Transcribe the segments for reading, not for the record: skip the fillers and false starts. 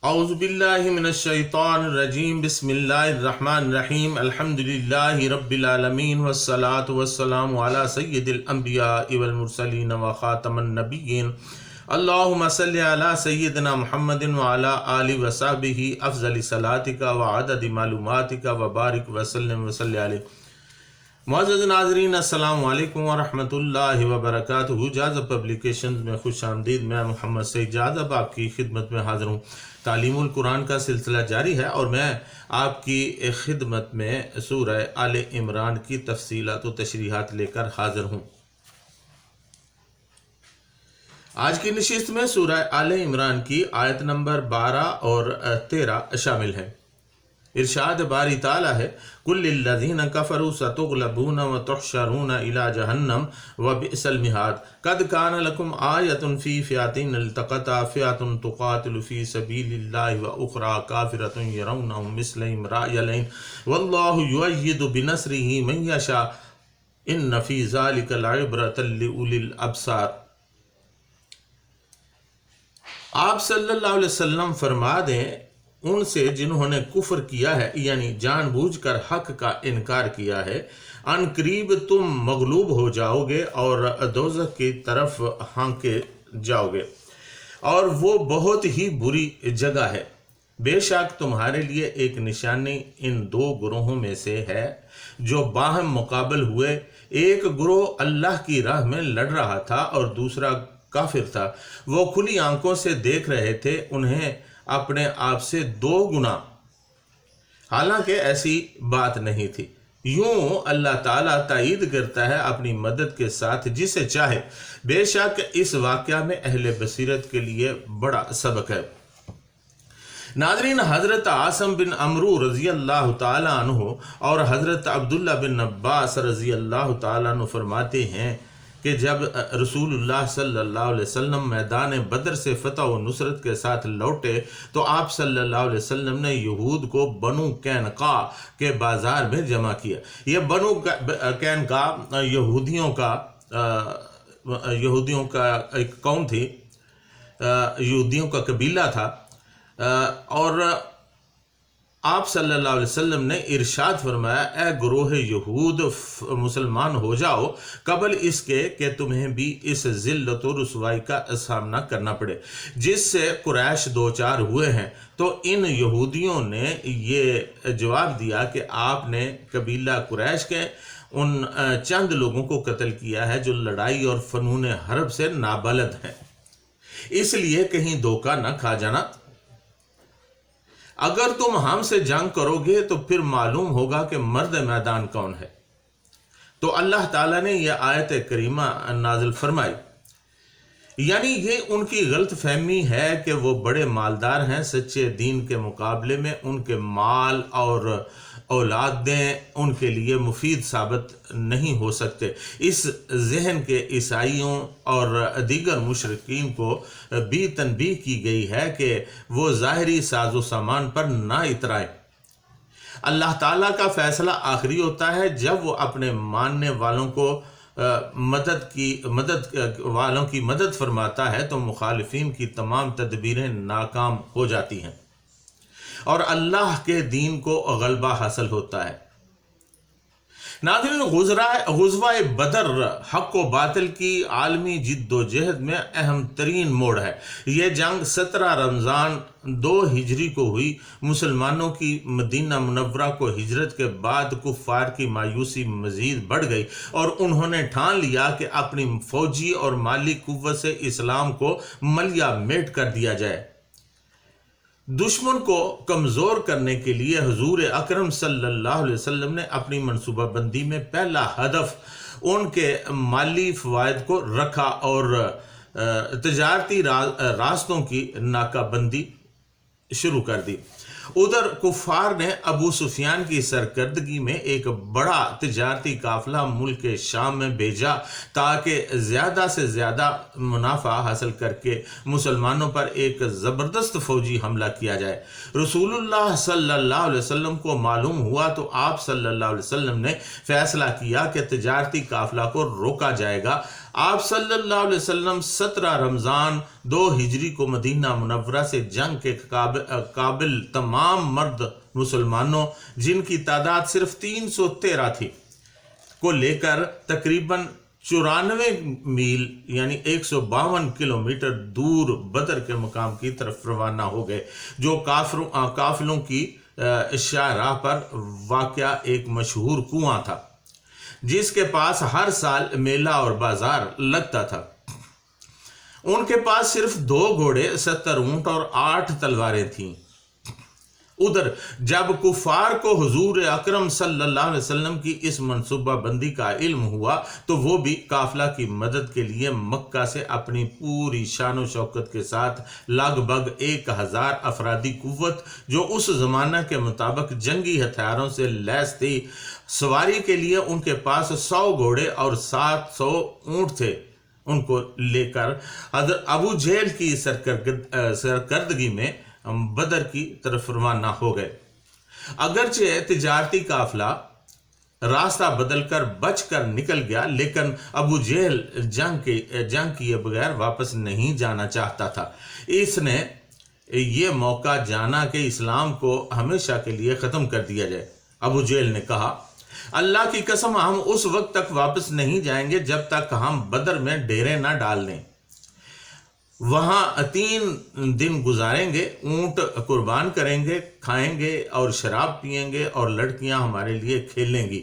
اعوذ باللہ من الشیطان الرجیم بسم اللہ الرحمن الرحیم الحمدللہ رب العالمین والصلاة والسلام علی سید الانبیاء والمرسلین وخاتم النبیین اللہم صلی علی سیدنا محمد وعلی آلہ وصحبہ افضل صلاتک وعدد معلوماتک وبارک وسلم وصلی علیہ۔ معزز ناظرین، السلام علیکم ورحمۃ اللہ وبرکاتہ۔ جاذب پبلیکیشنز میں خوش آمدید۔ میں محمد سعید جاذب آپ کی خدمت میں حاضر ہوں۔ تعلیم القرآن کا سلسلہ جاری ہے اور میں آپ کی خدمت میں سورہ آل عمران کی تفصیلات و تشریحات لے کر حاضر ہوں۔ آج کی نشست میں سورہ آل عمران کی آیت نمبر 12 اور 13 شامل ہے۔ ارشاد باری تعالیٰ ہے، کل الذین کفروا ستغلبون وتحشرون الی جہنم وبئس المہاد قد کان لکم آیۃ فی فئتین التقطا فئۃ تقاتل فی سبیل اللہ واخری کافرۃ یرونہم مثلہم رأی العین واللہ یؤید بنصرہ من یشاء ان فی ذلک لعبرۃ لأولی الابصار۔ آپ صلی اللہ علیہ وسلم فرما دیں ان سے جنہوں نے کفر کیا ہے، یعنی جان بوجھ کر حق کا انکار کیا ہے، ان قریب تم مغلوب ہو جاؤ گے اور دوزخ کی طرف ہانکے جاؤ گے، اور وہ بہت ہی بری جگہ ہے۔ بے شک تمہارے لیے ایک نشانی ان دو گروہوں میں سے ہے جو باہم مقابل ہوئے۔ ایک گروہ اللہ کی راہ میں لڑ رہا تھا اور دوسرا کافر تھا۔ وہ کھلی آنکھوں سے دیکھ رہے تھے انہیں اپنے آپ سے 2 گنا، حالانکہ ایسی بات نہیں تھی۔ یوں اللہ تعالیٰ تائید کرتا ہے اپنی مدد کے ساتھ جسے چاہے۔ بے شک اس واقعہ میں اہل بصیرت کے لیے بڑا سبق ہے۔ ناظرین، حضرت عاصم بن عمرو رضی اللہ تعالیٰ عنہ اور حضرت عبداللہ بن عباس رضی اللہ تعالیٰ عنہ فرماتے ہیں کہ جب رسول اللہ صلی اللہ علیہ وسلم میدان بدر سے فتح و نصرت کے ساتھ لوٹے تو آپ صلی اللہ علیہ وسلم نے یہود کو بنو قینقاع کے بازار میں جمع کیا۔ یہ بنو قینقاع یہودیوں کا ایک قوم تھی، یہودیوں کا قبیلہ تھا، اور آپ صلی اللہ علیہ وسلم نے ارشاد فرمایا، اے گروہ یہود، مسلمان ہو جاؤ قبل اس کے کہ تمہیں بھی اس ذلت و رسوائی کا سامنا کرنا پڑے جس سے قریش دوچار ہوئے ہیں۔ تو ان یہودیوں نے یہ جواب دیا کہ آپ نے قبیلہ قریش کے ان چند لوگوں کو قتل کیا ہے جو لڑائی اور فنون حرب سے نابلد ہیں، اس لیے کہیں دھوکہ نہ کھا جانا۔ اگر تم ہم سے جنگ کرو گے تو پھر معلوم ہوگا کہ مرد میدان کون ہے۔ تو اللہ تعالیٰ نے یہ آیت کریمہ نازل فرمائی، یعنی یہ ان کی غلط فہمی ہے کہ وہ بڑے مالدار ہیں، سچے دین کے مقابلے میں ان کے مال اور اولادیں ان کے لیے مفید ثابت نہیں ہو سکتے۔ اس ذہن کے عیسائیوں اور دیگر مشرکین کو بھی تنبیہ کی گئی ہے کہ وہ ظاہری ساز و سامان پر نہ اترائیں۔ اللہ تعالیٰ کا فیصلہ آخری ہوتا ہے۔ جب وہ اپنے ماننے والوں کو مدد فرماتا ہے تو مخالفین کی تمام تدبیریں ناکام ہو جاتی ہیں اور اللہ کے دین کو غلبہ حاصل ہوتا ہے۔ ناظرین، غزوہ بدر حق و باطل کی عالمی جد و جہد میں اہم ترین موڑ ہے۔ یہ جنگ 17 رمضان 2 ہجری کو ہوئی۔ مسلمانوں کی مدینہ منورہ کو ہجرت کے بعد کفار کی مایوسی مزید بڑھ گئی اور انہوں نے ٹھان لیا کہ اپنی فوجی اور مالی قوت سے اسلام کو ملیہ میٹ کر دیا جائے۔ دشمن کو کمزور کرنے کے لیے حضور اکرم صلی اللہ علیہ وسلم نے اپنی منصوبہ بندی میں پہلا ہدف ان کے مالی فوائد کو رکھا اور تجارتی راستوں کی ناکہ بندی شروع کر دی۔ ادھر کفار نے ابو سفیان کی سرکردگی میں ایک بڑا تجارتی قافلہ ملک شام میں بھیجا تاکہ زیادہ سے زیادہ منافع حاصل کر کے مسلمانوں پر ایک زبردست فوجی حملہ کیا جائے۔ رسول اللہ صلی اللہ علیہ وسلم کو معلوم ہوا تو آپ صلی اللہ علیہ وسلم نے فیصلہ کیا کہ تجارتی قافلہ کو روکا جائے گا آپ صلی اللہ علیہ وسلم 17 رمضان 2 ہجری کو مدینہ منورہ سے جنگ کے قابل تمام مرد مسلمانوں، جن کی تعداد صرف 313 تھی، کو لے کر تقریباً 94 میل یعنی 152 کلومیٹر دور بدر کے مقام کی طرف روانہ ہو گئے، جو قافلوں کی شاہراہ پر واقع ایک مشہور کنواں تھا، جس کے پاس ہر سال میلہ اور بازار لگتا تھا۔ ان کے پاس صرف 2 گھوڑے، 70 اونٹ اور 8 تلواریں تھیں۔ ادھر جب کفار کو حضور اکرم صلی اللہ علیہ وسلم کی اس منصوبہ بندی کا علم ہوا تو وہ بھی قافلہ کی مدد کے لیے مکہ سے اپنی پوری شان و شوکت کے ساتھ لگ بھگ 1000 افرادی قوت، جو اس زمانہ کے مطابق جنگی ہتھیاروں سے لیس تھی، سواری کے لیے ان کے پاس 100 گھوڑے اور 700 اونٹ تھے، ان کو لے کر ابو جہل کی سرکردگی میں بدر کی طرف روانہ ہو گئے۔ اگرچہ تجارتی قافلہ راستہ بدل کر بچ کر نکل گیا، لیکن ابو جہل جنگ کیے بغیر واپس نہیں جانا چاہتا تھا۔ اس نے یہ موقع جانا کہ اسلام کو ہمیشہ کے لیے ختم کر دیا جائے۔ ابو جہل نے کہا، اللہ کی قسم ہم اس وقت تک واپس نہیں جائیں گے جب تک ہم بدر میں ڈیرے نہ ڈال لیں، وہاں 3 دن گزاریں گے، اونٹ قربان کریں گے، کھائیں گے اور شراب پئیں گے، اور لڑکیاں ہمارے لیے کھیلیں گی،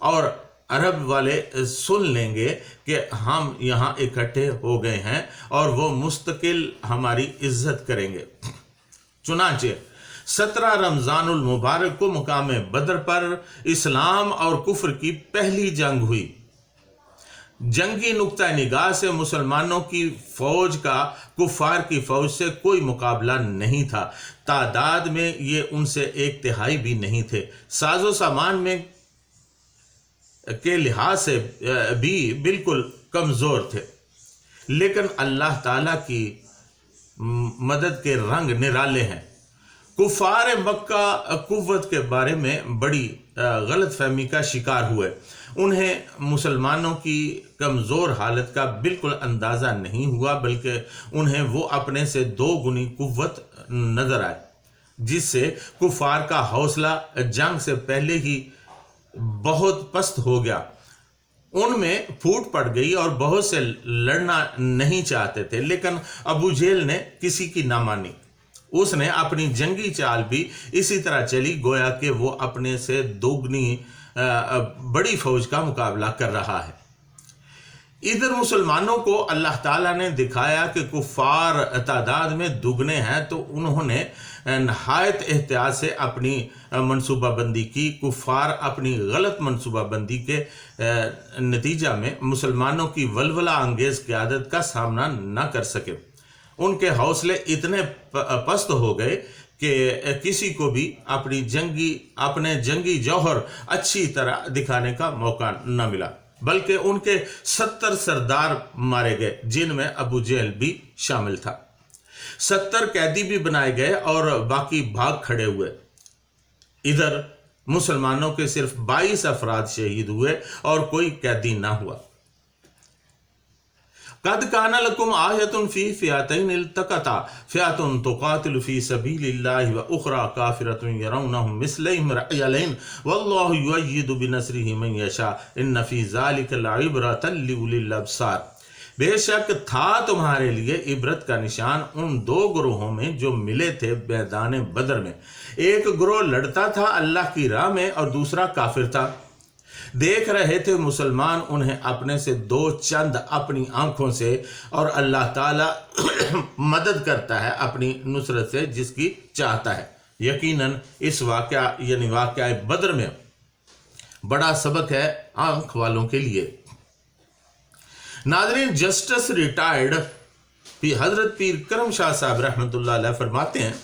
اور عرب والے سن لیں گے کہ ہم یہاں اکٹھے ہو گئے ہیں، اور وہ مستقل ہماری عزت کریں گے۔ چنانچہ 17 رمضان المبارک کو مقام بدر پر اسلام اور کفر کی پہلی جنگ ہوئی۔ جنگی نقطہ نگاہ سے مسلمانوں کی فوج کا کفار کی فوج سے کوئی مقابلہ نہیں تھا۔ تعداد میں یہ ان سے 1/3 بھی نہیں تھے، ساز و سامان میں کے لحاظ سے بھی بالکل کمزور تھے، لیکن اللہ تعالیٰ کی مدد کے رنگ نرالے ہیں۔ کفار مکہ قوت کے بارے میں بڑی غلط فہمی کا شکار ہوئے۔ انہیں مسلمانوں کی کمزور حالت کا بالکل اندازہ نہیں ہوا، بلکہ انہیں وہ اپنے سے 2 گنی قوت نظر آئے، جس سے کفار کا حوصلہ جنگ سے پہلے ہی بہت پست ہو گیا، ان میں پھوٹ پڑ گئی اور بہت سے لڑنا نہیں چاہتے تھے، لیکن ابو جہل نے کسی کی نہ مانی۔ اس نے اپنی جنگی چال بھی اسی طرح چلی گویا کہ وہ اپنے سے 2 گنی بڑی فوج کا مقابلہ کر رہا ہے۔ ادھر مسلمانوں کو اللہ تعالیٰ نے دکھایا کہ کفار تعداد میں دگنے ہیں، تو انہوں نے نہایت احتیاط سے اپنی منصوبہ بندی کی۔ کفار اپنی غلط منصوبہ بندی کے نتیجہ میں مسلمانوں کی ولولہ انگیز قیادت کا سامنا نہ کر سکے۔ ان کے حوصلے اتنے پست ہو گئے کہ کسی کو بھی اپنے جنگی جوہر اچھی طرح دکھانے کا موقع نہ ملا، بلکہ ان کے 70 سردار مارے گئے، جن میں ابو جہل بھی شامل تھا۔ 70 قیدی بھی بنائے گئے اور باقی بھاگ کھڑے ہوئے۔ ادھر مسلمانوں کے صرف 22 افراد شہید ہوئے اور کوئی قیدی نہ ہوا۔ قد کان لکم آیۃ فی فئتین التقطا فئۃ تقاتل فی سبیل اللہ واخری کافرۃ یرونہم مثلیہم رأی العین واللہ یؤید بنصرہ من یشاء ان فی ذلک لعبرۃ لأولی الابصار۔ بے شک تھا تمہارے لیے عبرت کا نشان ان 2 گروہوں میں جو ملے تھے میدان بدر میں۔ ایک گروہ لڑتا تھا اللہ کی راہ میں اور دوسرا کافر تھا۔ دیکھ رہے تھے مسلمان انہیں اپنے سے 2 چند اپنی آنکھوں سے، اور اللہ تعالیٰ مدد کرتا ہے اپنی نصرت سے جس کی چاہتا ہے۔ یقیناً اس واقعہ بدر میں بڑا سبق ہے آنکھ والوں کے لیے۔ ناظرین، جسٹس ریٹائرڈ حضرت پیر کرم شاہ صاحب رحمۃ اللہ علیہ فرماتے ہیں،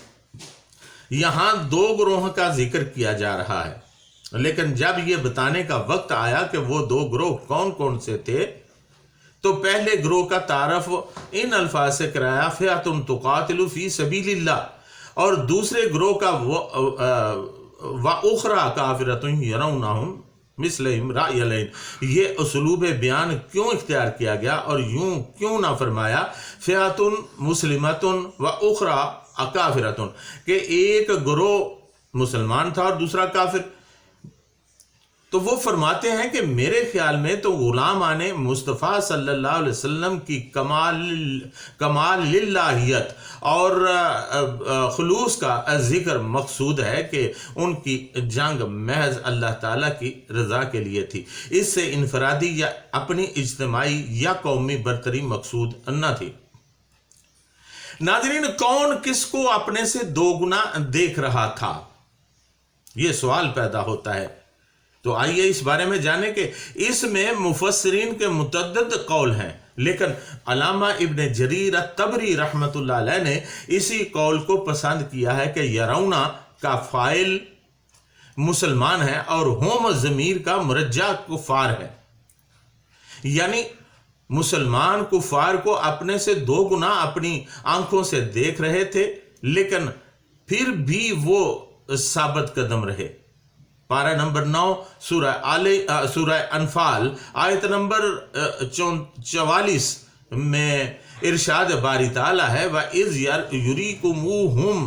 یہاں 2 گروہوں کا ذکر کیا جا رہا ہے، لیکن جب یہ بتانے کا وقت آیا کہ وہ 2 گروہ کون کون سے تھے تو پہلے گروہ کا تعارف ان الفاظ سے کرایا، فئۃ تقاتل فی سبیل اللہ، اور دوسرے گروہ کا وَأُخْرَى كَافِرَةٌ يَرَوْنَهُم مثلہم رأی العین، یہ اسلوب بیان کیوں اختیار کیا گیا اور یوں کیوں نہ فرمایا فئۃ مسلمۃ و اخری کافرۃ، کہ ایک گروہ مسلمان تھا اور دوسرا کافر؟ تو وہ فرماتے ہیں کہ میرے خیال میں تو غلامان مصطفیٰ صلی اللہ علیہ وسلم کی کمال للہیت اور خلوص کا ذکر مقصود ہے کہ ان کی جنگ محض اللہ تعالیٰ کی رضا کے لیے تھی، اس سے انفرادی یا اپنی اجتماعی یا قومی برتری مقصود نہ تھی۔ ناظرین، کون کس کو اپنے سے دو گنا دیکھ رہا تھا؟ یہ سوال پیدا ہوتا ہے۔ تو آئیے اس بارے میں جانیں کہ اس میں مفسرین کے متعدد قول ہیں، لیکن علامہ ابن جریر الطبری رحمۃ اللہ علیہ نے اسی قول کو پسند کیا ہے کہ یرونا کا فاعل مسلمان ہے اور ہوم ضمیر کا مرجع کفار ہے، یعنی مسلمان کفار کو اپنے سے دو گنا اپنی آنکھوں سے دیکھ رہے تھے، لیکن پھر بھی وہ ثابت قدم رہے۔ پارہ نمبر 9 سورہ انفال آیت نمبر 44 میں ارشاد باری تعالیٰ ہے وَإِذْ يُرِيكُمُوهُمْ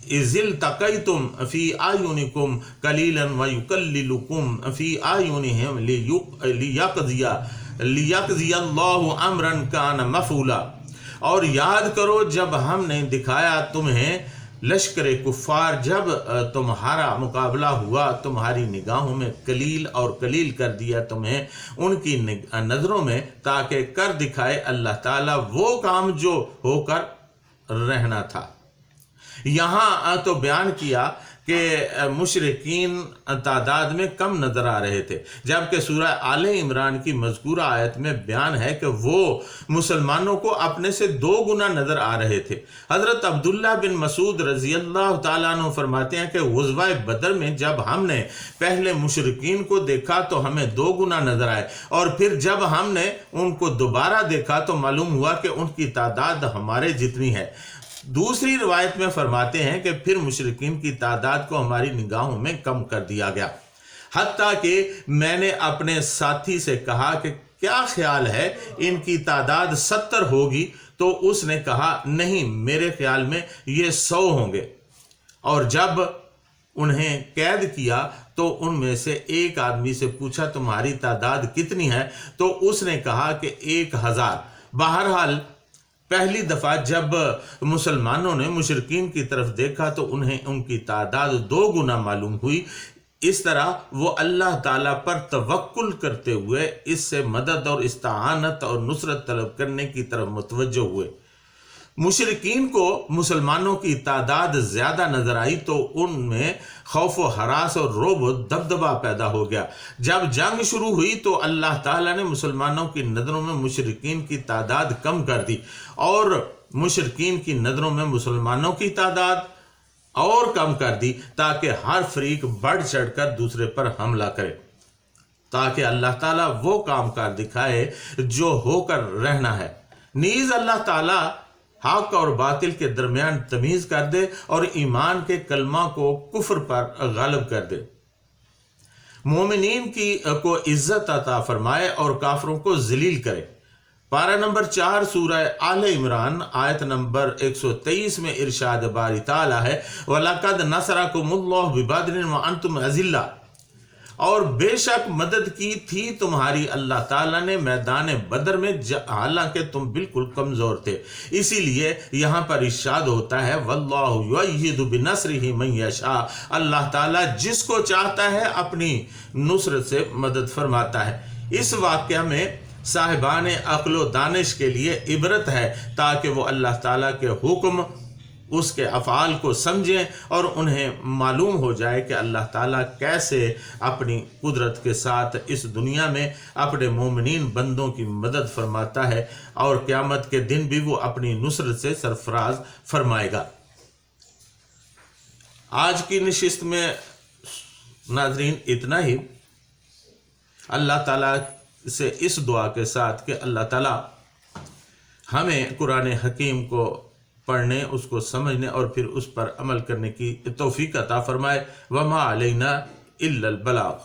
إِذِ الْتَقَيْتُمْ فِي أَعْيُنِكُمْ قَلِيلًا وَيُقَلِّلُكُمْ فِي أَعْيُنِهِمْ لِيَقْضِيَ اللَّهُ أَمْرًا كَانَ مَفْعُولًا، اور یاد کرو جب ہم نے دکھایا تمہیں لشکر کفار، جب تمہارا مقابلہ ہوا تمہاری نگاہوں میں قلیل اور قلیل کر دیا تمہیں ان کی نظروں میں، تاکہ کر دکھائے اللہ تعالیٰ وہ کام جو ہو کر رہنا تھا۔ یہاں تو بیان کیا کہ مشرکین تعداد میں کم نظر آ رہے تھے، جبکہ سورہ آل عمران کی مذکورہ آیت میں بیان ہے کہ وہ مسلمانوں کو اپنے سے دو گنا نظر آ رہے تھے۔ حضرت عبداللہ بن مسعود رضی اللہ تعالیٰ عنہ فرماتے ہیں کہ غزوہ بدر میں جب ہم نے پہلے مشرکین کو دیکھا تو ہمیں دو گنا نظر آئے، اور پھر جب ہم نے ان کو دوبارہ دیکھا تو معلوم ہوا کہ ان کی تعداد ہمارے جتنی ہے۔ دوسری روایت میں فرماتے ہیں کہ پھر مشرکین کی تعداد کو ہماری نگاہوں میں کم کر دیا گیا، حتیٰ کہ میں نے اپنے ساتھی سے کہا کہ کیا خیال ہے ان کی تعداد 70 ہوگی؟ تو اس نے کہا نہیں، میرے خیال میں یہ 100 ہوں گے۔ اور جب انہیں قید کیا تو ان میں سے ایک آدمی سے پوچھا تمہاری تعداد کتنی ہے؟ تو اس نے کہا کہ 1000۔ بہرحال پہلی دفعہ جب مسلمانوں نے مشرکین کی طرف دیکھا تو انہیں ان کی تعداد 2 گنا معلوم ہوئی۔ اس طرح وہ اللہ تعالیٰ پر توکل کرتے ہوئے اس سے مدد اور استعانت اور نصرت طلب کرنے کی طرف متوجہ ہوئے۔ مشرکین کو مسلمانوں کی تعداد زیادہ نظر آئی تو ان میں خوف و ہراس اور رعب و دبدبہ پیدا ہو گیا۔ جب جنگ شروع ہوئی تو اللہ تعالیٰ نے مسلمانوں کی نظروں میں مشرکین کی تعداد کم کر دی، اور مشرکین کی نظروں میں مسلمانوں کی تعداد اور کم کر دی، تاکہ ہر فریق بڑھ چڑھ کر دوسرے پر حملہ کرے، تاکہ اللہ تعالیٰ وہ کام کر دکھائے جو ہو کر رہنا ہے۔ نیز اللہ تعالیٰ حق اور باطل کے درمیان تمیز کر دے اور ایمان کے کلمہ کو کفر پر غالب کر دے، مومنین کو عزت عطا فرمائے اور کافروں کو ذلیل کرے۔ پارہ نمبر 4 سورہ آل عمران آیت نمبر 123 میں ارشاد باری تعالیٰ ہے وَلَقَدْ نَصَرَكُمُ اللَّهُ بِبَدْرٍ وَأَنْتُمْ أَذِلَّةٌ، اور بے شک مدد کی تھی تمہاری اللہ تعالیٰ نے میدان بدر میں حالانکہ تم بالکل کمزور تھے۔ اسی لیے یہاں پر ارشاد ہوتا ہے وَاللَّهُ يُؤَيِّدُ بِنَصْرِهِ مَن يَشَاءُ، اللہ تعالیٰ جس کو چاہتا ہے اپنی نصرت سے مدد فرماتا ہے۔ اس واقعہ میں صاحبان عقل و دانش کے لیے عبرت ہے، تاکہ وہ اللہ تعالیٰ کے حکم، اس کے افعال کو سمجھیں اور انہیں معلوم ہو جائے کہ اللہ تعالیٰ کیسے اپنی قدرت کے ساتھ اس دنیا میں اپنے مومنین بندوں کی مدد فرماتا ہے، اور قیامت کے دن بھی وہ اپنی نصرت سے سرفراز فرمائے گا۔ آج کی نشست میں ناظرین اتنا ہی۔ اللہ تعالیٰ سے اس دعا کے ساتھ کہ اللہ تعالیٰ ہمیں قرآن حکیم کو پڑھنے، اس کو سمجھنے اور پھر اس پر عمل کرنے کی توفیق عطا فرمائے۔ وما علینا الا البلاغ۔